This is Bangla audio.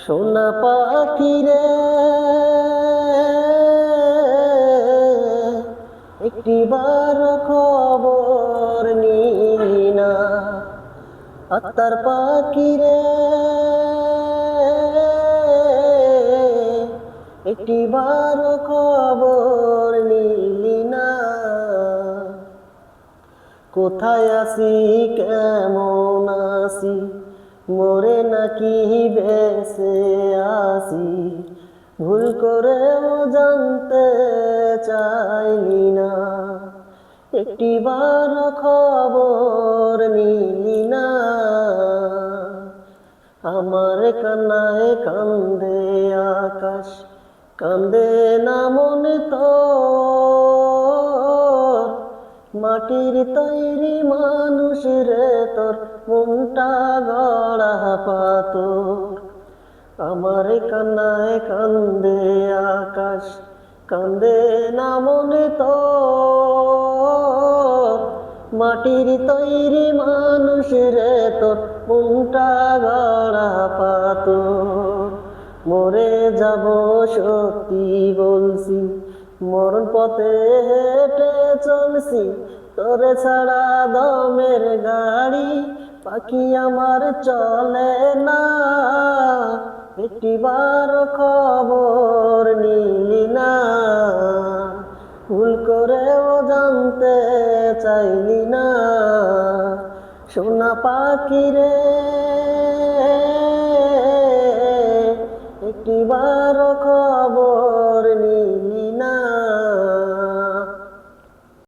সোনা পাখি রে, একটিবার খবর নিলি না। আত্মার পাখি রে, একটিবার খবর নিলি না। কোথায় আছি, কেমন আছি, মরে নাকি বেঁচে আছি, ভুল করেও জানতে চাইলি না। একটিবার খবর নিলি না। আমার কান্নায় কান্দে আকাশ, কান্দে না মনে তোর। মাটির তৈরি মানুষ রে তোর, মনটা গড়া পাথর। আমার কান্নায় কান্দে আকাশ, কান্দে না মনে তোর। মাটির তৈরি মানুষ রে তোর, মনটা গড়া পাথর। মরে যাব সত্যি বলছি, মরণ পথে হেঁটে চলছি, তোরে ছাড়া দমের গাড়ি পাখি আমার চলে না। একটিবার খবর নিলি না, ভুল করেও জানতে চাইলি না। সোনা পাখি রে, একটিবার খবর